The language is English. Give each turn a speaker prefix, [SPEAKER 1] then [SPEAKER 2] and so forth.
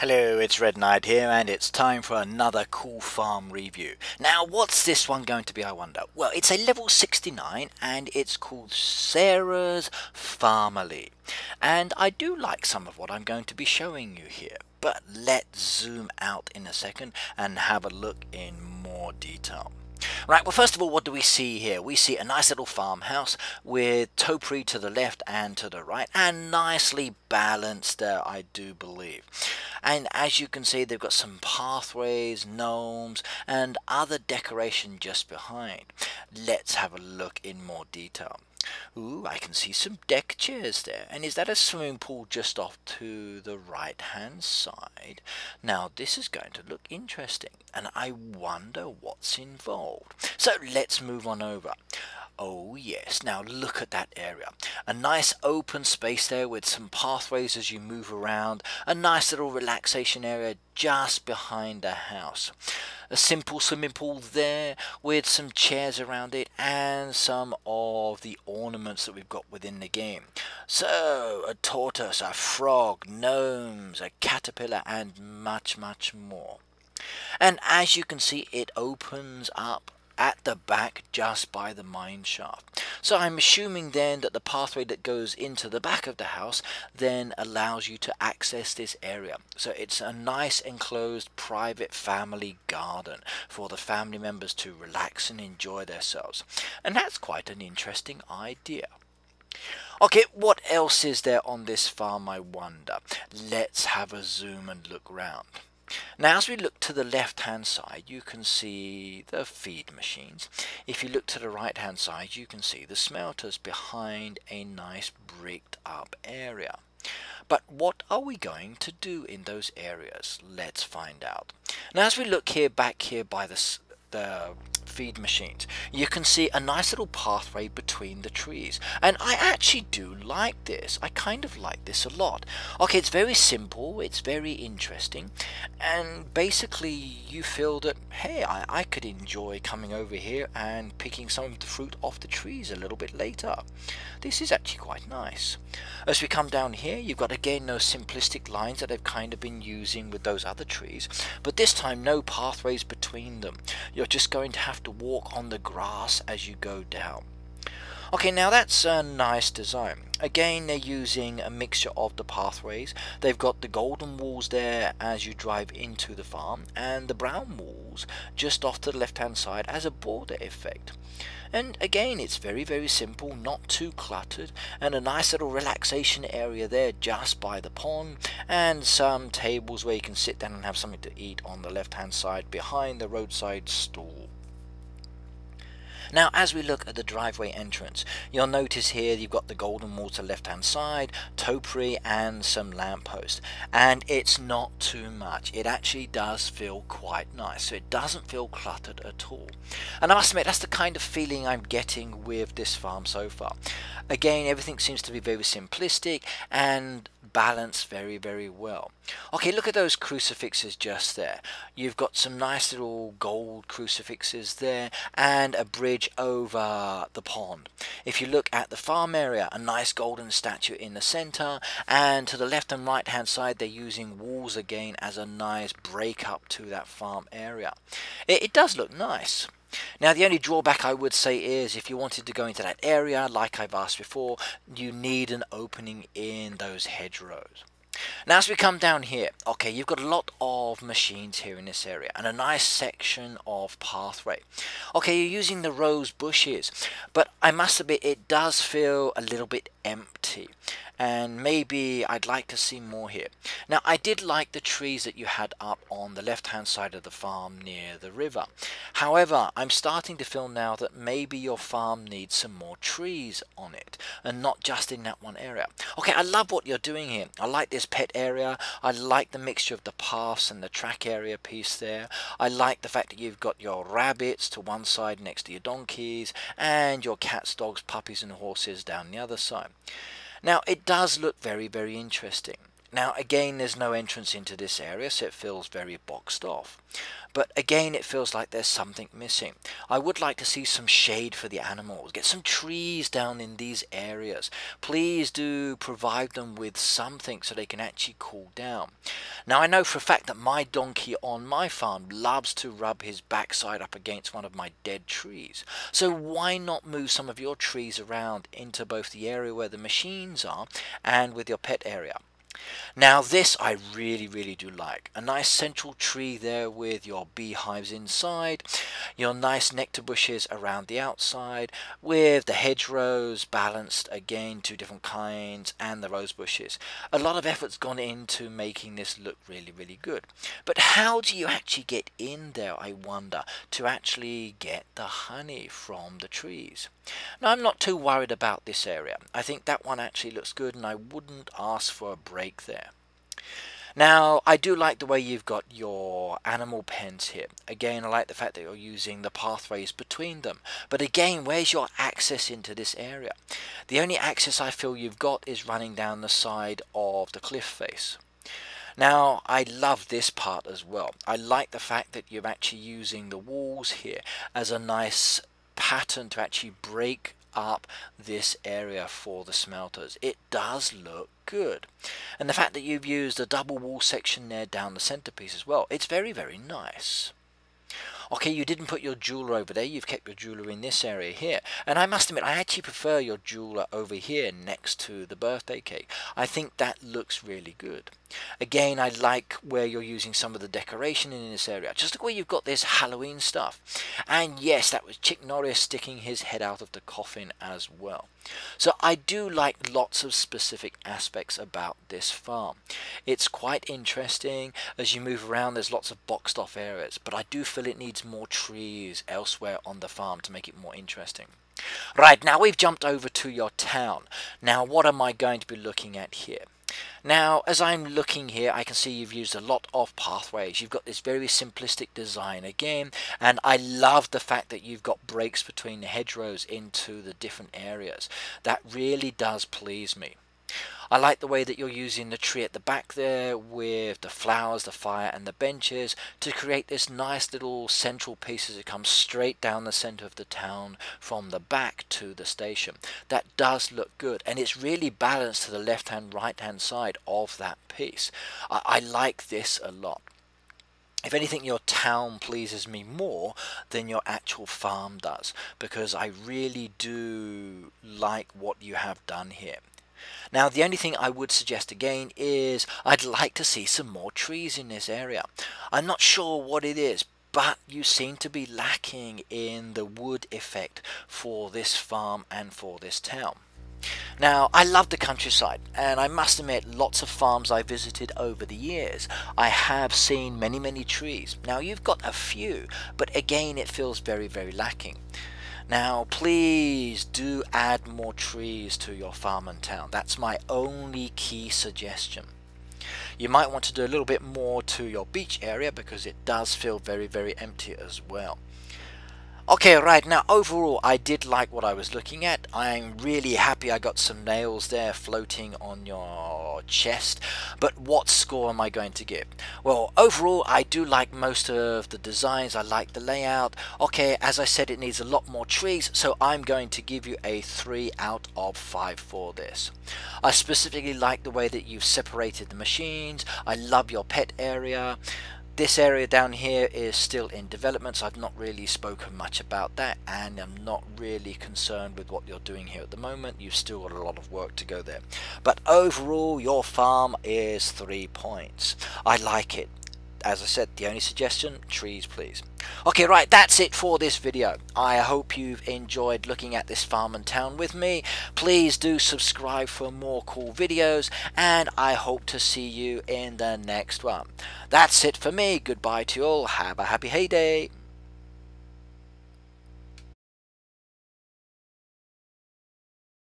[SPEAKER 1] Hello, it's Red Knight here, and it's time for another cool farm review. Now, what's this one going to be, I wonder? Well, it's a level 69, and it's called Sarah's Farmily. And I do like some of what I'm going to be showing you here, but let's zoom out in a second and have a look in more detail. Right, well, first of all, what do we see here? We see a nice little farmhouse with topiary to the left and to the right, and nicely balanced there, I do believe. And as you can see, they've got some pathways, gnomes, and other decoration just behind. Let's have a look in more detail. Ooh, I can see some deck chairs there. And is that a swimming pool just off to the right hand side? Now this is going to look interesting, and I wonder what's involved. So let's move on over. Oh yes, now look at that area. A nice open space there with some pathways as you move around. A nice little relaxation area just behind the house. A simple swimming pool there with some chairs around it and some of the ornaments that we've got within the game. So a tortoise, a frog, gnomes, a caterpillar, and much more. And as you can see, it opens up at the back just by the mine shaft. So I'm assuming then that the pathway that goes into the back of the house then allows you to access this area. So it's a nice enclosed private family garden for the family members to relax and enjoy themselves. And that's quite an interesting idea. Okay, what else is there on this farm, I wonder? Let's have a zoom and look round. Now as we look to the left hand side, you can see the feed machines. If you look to the right hand side, you can see the smelters behind a nice bricked up area. But what are we going to do in those areas? Let's find out. Now as we look here, back here by the feed machines, you can see a nice little pathway between the trees, and I actually do like this. I kind of like this a lot. Okay, it's very simple, it's very interesting, and basically you feel that, hey, I could enjoy coming over here and picking some of the fruit off the trees a little bit later. This is actually quite nice. As we come down here, you've got again those simplistic lines that they've kind of been using with those other trees, but this time no pathways between them. You're just going to have to walk on the grass as you go down. Okay, now that's a nice design. Again, they're using a mixture of the pathways. They've got the golden walls there as you drive into the farm, and the brown walls just off to the left hand side as a border effect. And again, it's very simple, not too cluttered, and a nice little relaxation area there just by the pond, and some tables where you can sit down and have something to eat on the left hand side behind the roadside stall. Now as we look at the driveway entrance, you'll notice here you've got the golden wall to the left hand side, topiary, and some lampposts, and it's not too much. It actually does feel quite nice, so it doesn't feel cluttered at all. And I must admit, that's the kind of feeling I'm getting with this farm so far. Again, everything seems to be very simplistic and balanced very well. Okay, look at those crucifixes just there. You've got some nice little gold crucifixes there and a bridge over the pond. If you look at the farm area, a nice golden statue in the center, and to the left and right hand side they're using walls again as a nice break up to that farm area. It does look nice. Now the only drawback I would say is if you wanted to go into that area, like I've asked before, you need an opening in those hedgerows. Now as we come down here, okay, you've got a lot of machines here in this area and a nice section of pathway. Okay, you're using the rose bushes, but I must admit it does feel a little bit empty, and maybe I'd like to see more here. Now I did like the trees that you had up on the left hand side of the farm near the river. However, I'm starting to feel now that maybe your farm needs some more trees on it and not just in that one area. Okay, I love what you're doing here. I like this pet area. I like the mixture of the paths and the track area piece there. I like the fact that you've got your rabbits to one side next to your donkeys and your cats, dogs, puppies and horses down the other side. Now it does look very interesting, Now again, there's no entrance into this area, so it feels very boxed off. But again, it feels like there's something missing. I would like to see some shade for the animals. Get some trees down in these areas. Please do provide them with something so they can actually cool down. Now I know for a fact that my donkey on my farm loves to rub his backside up against one of my dead trees. So why not move some of your trees around into both the area where the machines are and with your pet area. Now this I really do like. A nice central tree there with your beehives inside, your nice nectar bushes around the outside, with the hedgerows balanced again, two different kinds, and the rose bushes. A lot of effort's gone into making this look really good. But how do you actually get in there, I wonder, to actually get the honey from the trees? Now I'm not too worried about this area. I think that one actually looks good and I wouldn't ask for a break there. Now I do like the way you've got your animal pens here. Again, I like the fact that you're using the pathways between them. But again, where's your access into this area? The only access I feel you've got is running down the side of the cliff face. Now I love this part as well. I like the fact that you're actually using the walls here as a nice pattern to actually break up this area for the smelters. It does look good, and the fact that you've used a double wall section there down the centerpiece as well, it's very nice. Okay, you didn't put your jeweler over there, you've kept your jeweler in this area here. And I must admit, I actually prefer your jeweler over here next to the birthday cake. I think that looks really good. Again, I like where you're using some of the decoration in this area. Just look where you've got this Halloween stuff. And yes, that was Chick Norris sticking his head out of the coffin as well. So I do like lots of specific aspects about this farm. It's quite interesting. As you move around, there's lots of boxed off areas, but I do feel it needs more trees elsewhere on the farm to make it more interesting. Right, now we've jumped over to your town. Now what am I going to be looking at here? Now as I'm looking here, I can see you've used a lot of pathways. You've got this very simplistic design again, and I love the fact that you've got breaks between the hedgerows into the different areas. That really does please me. I like the way that you're using the tree at the back there with the flowers, the fire and the benches to create this nice little central piece as it comes straight down the center of the town from the back to the station. That does look good, and it's really balanced to the left hand right hand side of that piece. I like this a lot. If anything, your town pleases me more than your actual farm does, because I really do like what you have done here. Now the only thing I would suggest again is I'd like to see some more trees in this area. I'm not sure what it is, but you seem to be lacking in the wood effect for this farm and for this town. Now I love the countryside, and I must admit lots of farms I visited over the years I have seen many trees. Now you've got a few, but again it feels very lacking. Now please do add more trees to your farm and town. That's my only key suggestion. You might want to do a little bit more to your beach area because it does feel very empty as well. Okay, right, now overall I did like what I was looking at. I'm really happy I got some nails there floating on your chest, but what score am I going to give? Well, overall I do like most of the designs. I like the layout. Okay, as I said, it needs a lot more trees, so I'm going to give you a 3 out of 5 for this. I specifically like the way that you've separated the machines. I love your pet area. This area down here is still in development, so I've not really spoken much about that, and I'm not really concerned with what you're doing here at the moment. You've still got a lot of work to go there. But overall, your farm is 3 points. I like it. As I said, the only suggestion, trees please. Okay, right, that's it for this video. I hope you've enjoyed looking at this farm and town with me. Please do subscribe for more cool videos, and I hope to see you in the next one. That's it for me. Goodbye to you all. Have a happy heyday.